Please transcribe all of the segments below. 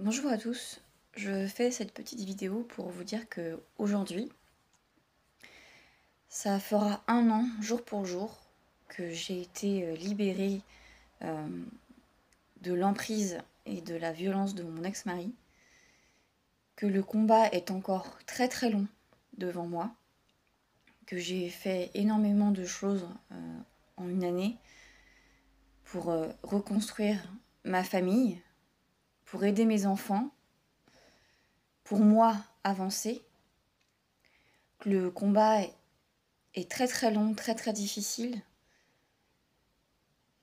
Bonjour à tous, je fais cette petite vidéo pour vous dire que aujourd'hui, ça fera 1 an, jour pour jour, que j'ai été libérée euh, de l'emprise et de la violence de mon ex-mari, que le combat est encore très très long devant moi, que j'ai fait énormément de choses en une année pour reconstruire ma famille, pour aider mes enfants, pour moi avancer, que le combat est très très long, très très difficile.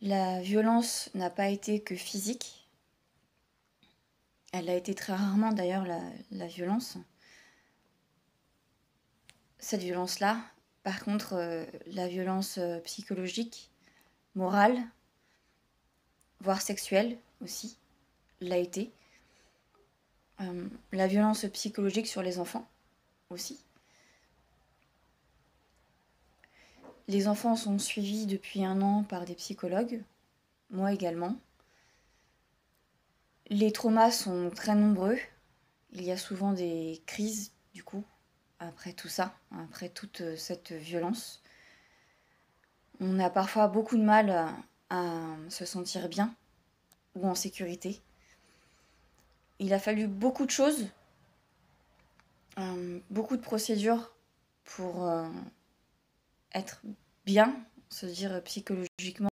La violence n'a pas été que physique. Elle a été très rarement d'ailleurs la violence. Cette violence-là, par contre, la violence psychologique, morale, voire sexuelle aussi, l'a été. La violence psychologique sur les enfants aussi. Les enfants sont suivis depuis 1 an par des psychologues, moi également. Les traumas sont très nombreux. Il y a souvent des crises, du coup, après tout ça, après toute cette violence. On a parfois beaucoup de mal à se sentir bien ou en sécurité. Il a fallu beaucoup de choses, beaucoup de procédures pour être bien, se dire psychologiquement,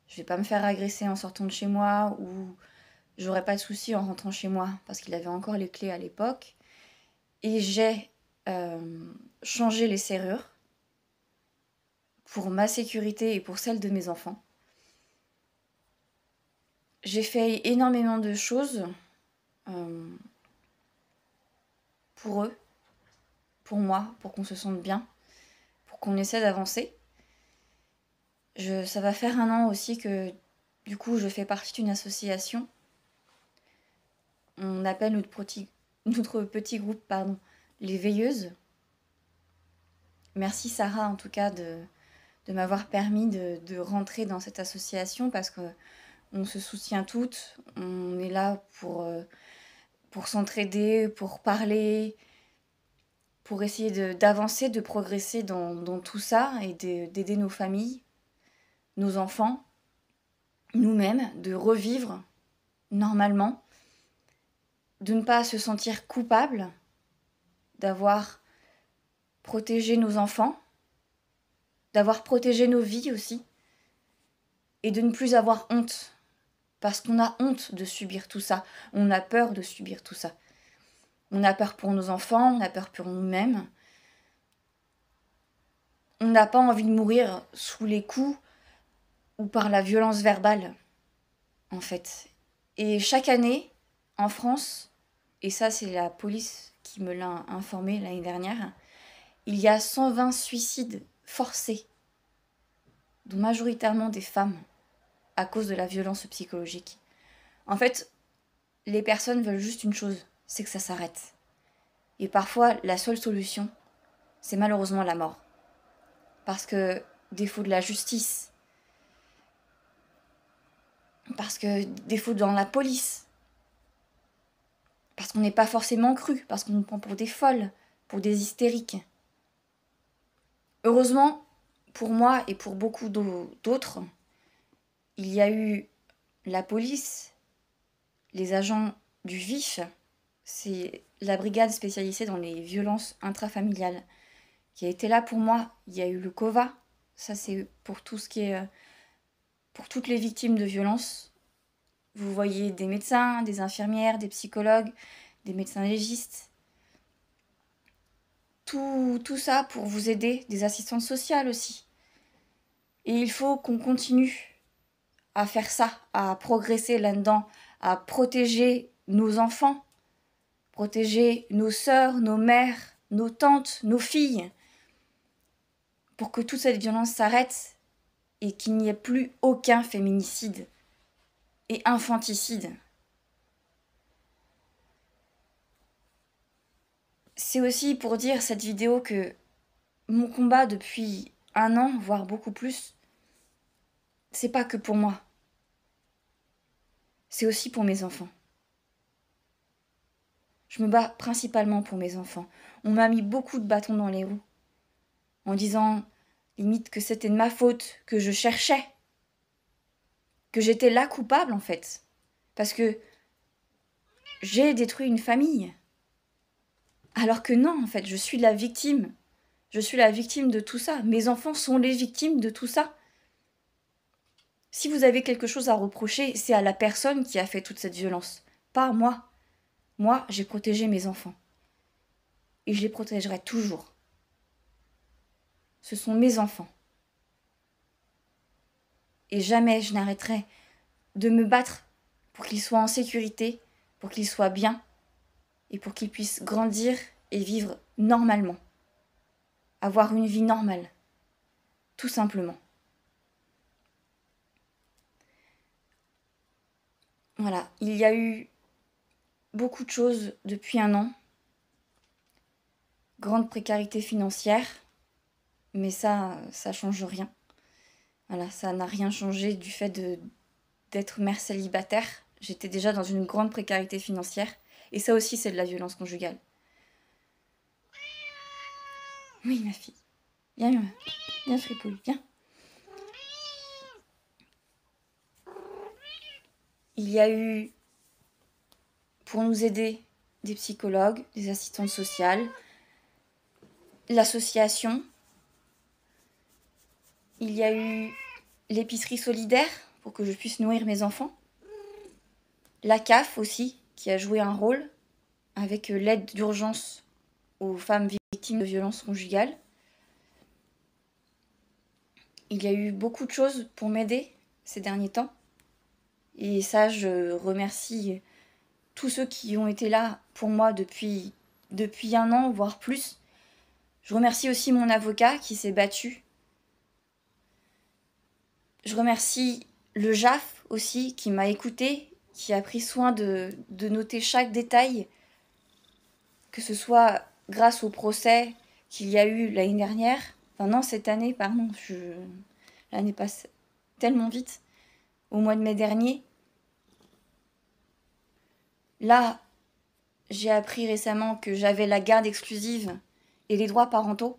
je vais pas me faire agresser en sortant de chez moi ou j'aurai pas de soucis en rentrant chez moi parce qu'il avait encore les clés à l'époque. Et j'ai changé les serrures pour ma sécurité et pour celle de mes enfants. J'ai fait énormément de choses euh, pour eux, pour moi, pour qu'on se sente bien, pour qu'on essaie d'avancer. Ça va faire 1 an aussi que, du coup, je fais partie d'une association. On appelle notre petit groupe, les Veilleuses. Merci Sarah, en tout cas, de m'avoir permis de rentrer dans cette association parce que on se soutient toutes. On est là pour s'entraider, pour parler, pour essayer d'avancer, de progresser dans tout ça et d'aider nos familles, nos enfants, nous-mêmes, de revivre normalement, de ne pas se sentir coupable d'avoir protégé nos enfants, d'avoir protégé nos vies aussi, et de ne plus avoir honte, parce qu'on a honte de subir tout ça, on a peur de subir tout ça. On a peur pour nos enfants, on a peur pour nous-mêmes. On n'a pas envie de mourir sous les coups ou par la violence verbale, en fait. Et chaque année, en France, et ça c'est la police qui me l'a informé l'année dernière, il y a 120 suicides forcés, dont majoritairement des femmes, à cause de la violence psychologique. En fait, les personnes veulent juste une chose, c'est que ça s'arrête. Et parfois, la seule solution, c'est malheureusement la mort. Parce que défaut de la justice, parce que défaut dans la police, parce qu'on n'est pas forcément cru, parce qu'on nous prend pour des folles, pour des hystériques. Heureusement, pour moi et pour beaucoup d'autres, il y a eu la police, les agents du VIF, c'est la brigade spécialisée dans les violences intrafamiliales, qui a été là pour moi. Il y a eu le COVA, ça c'est pour tout ce qui est pour toutes les victimes de violences. Vous voyez des médecins, des infirmières, des psychologues, des médecins légistes. Tout ça pour vous aider, des assistantes sociales aussi. Et il faut qu'on continue à faire ça, à progresser là-dedans, à protéger nos enfants, protéger nos sœurs, nos mères, nos tantes, nos filles, pour que toute cette violence s'arrête et qu'il n'y ait plus aucun féminicide et infanticide. C'est aussi pour dire cette vidéo que mon combat depuis 1 an, voire beaucoup plus, c'est pas que pour moi. C'est aussi pour mes enfants. Je me bats principalement pour mes enfants. On m'a mis beaucoup de bâtons dans les roues, en disant limite que c'était de ma faute, que je cherchais, que j'étais la coupable en fait. Parce que j'ai détruit une famille. Alors que non, en fait, je suis la victime. Je suis la victime de tout ça. Mes enfants sont les victimes de tout ça. Si vous avez quelque chose à reprocher, c'est à la personne qui a fait toute cette violence, pas à moi. Moi, j'ai protégé mes enfants. Et je les protégerai toujours. Ce sont mes enfants. Et jamais je n'arrêterai de me battre pour qu'ils soient en sécurité, pour qu'ils soient bien, et pour qu'ils puissent grandir et vivre normalement. Avoir une vie normale. Tout simplement. Voilà, il y a eu beaucoup de choses depuis un an. Grande précarité financière, mais ça change rien. Voilà, ça n'a rien changé du fait d'être mère célibataire. J'étais déjà dans une grande précarité financière, et ça aussi c'est de la violence conjugale. Oui, ma fille. Viens Fripouille, viens. Il y a eu, pour nous aider, des psychologues, des assistantes sociales, l'association. Il y a eu l'épicerie solidaire pour que je puisse nourrir mes enfants. La CAF aussi, qui a joué un rôle avec l'aide d'urgence aux femmes victimes de violences conjugales. Il y a eu beaucoup de choses pour m'aider ces derniers temps. Et ça, je remercie tous ceux qui ont été là pour moi depuis un an, voire plus. Je remercie aussi mon avocat qui s'est battu. Je remercie le JAF aussi qui m'a écouté, qui a pris soin de noter chaque détail, que ce soit grâce au procès qu'il y a eu l'année dernière, enfin non, cette année, pardon, l'année passe tellement vite, au mois de mai dernier. Là, j'ai appris récemment que j'avais la garde exclusive et les droits parentaux,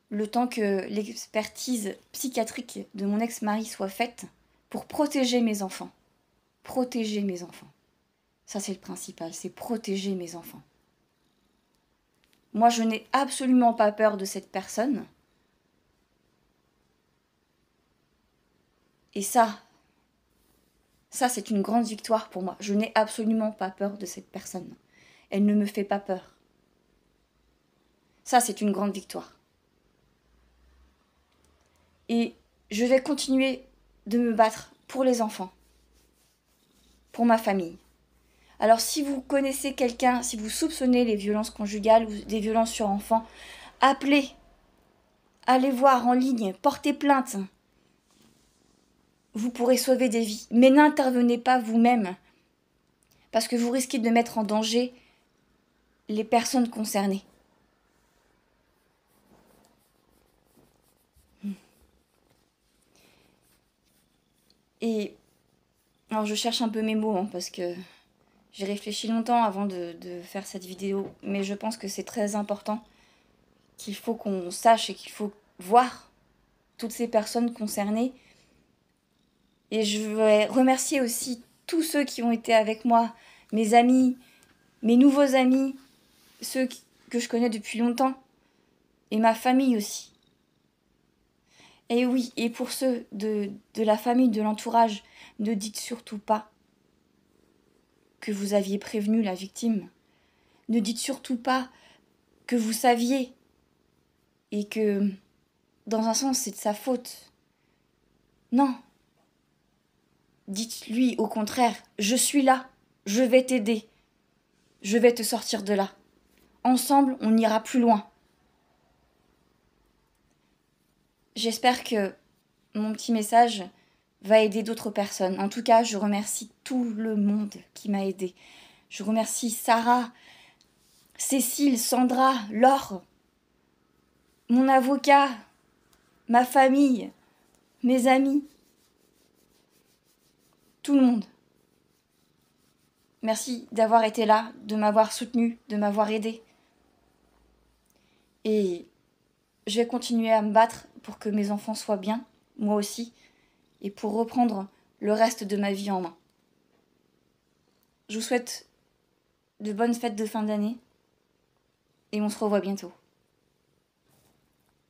le temps que l'expertise psychiatrique de mon ex-mari soit faite pour protéger mes enfants. Protéger mes enfants. Ça, c'est le principal, c'est protéger mes enfants. Moi, je n'ai absolument pas peur de cette personne. Et ça, c'est une grande victoire pour moi. Je n'ai absolument pas peur de cette personne. Elle ne me fait pas peur. Ça, c'est une grande victoire. Et je vais continuer de me battre pour les enfants, pour ma famille. Alors si vous connaissez quelqu'un, si vous soupçonnez les violences conjugales ou des violences sur enfants, appelez, allez voir en ligne, portez plainte. Vous pourrez sauver des vies, mais n'intervenez pas vous-même, parce que vous risquez de mettre en danger les personnes concernées. Et alors je cherche un peu mes mots, parce que j'ai réfléchi longtemps avant de faire cette vidéo, mais je pense que c'est très important, qu'il faut qu'on sache et qu'il faut voir toutes ces personnes concernées. Et je vais remercier aussi tous ceux qui ont été avec moi, mes amis, mes nouveaux amis, ceux que je connais depuis longtemps, et ma famille aussi. Et oui, et pour ceux de la famille, de l'entourage, ne dites surtout pas que vous aviez prévenu la victime. Ne dites surtout pas que vous saviez et que, dans un sens, c'est de sa faute. Non. Dites-lui au contraire, je suis là, je vais t'aider, je vais te sortir de là. Ensemble, on ira plus loin. J'espère que mon petit message va aider d'autres personnes. En tout cas, je remercie tout le monde qui m'a aidée. Je remercie Sarah, Cécile, Sandra, Laure, mon avocat, ma famille, mes amis, tout le monde. Merci d'avoir été là, de m'avoir soutenu, de m'avoir aidé. Et je vais continuer à me battre pour que mes enfants soient bien, moi aussi, et pour reprendre le reste de ma vie en main. Je vous souhaite de bonnes fêtes de fin d'année et on se revoit bientôt.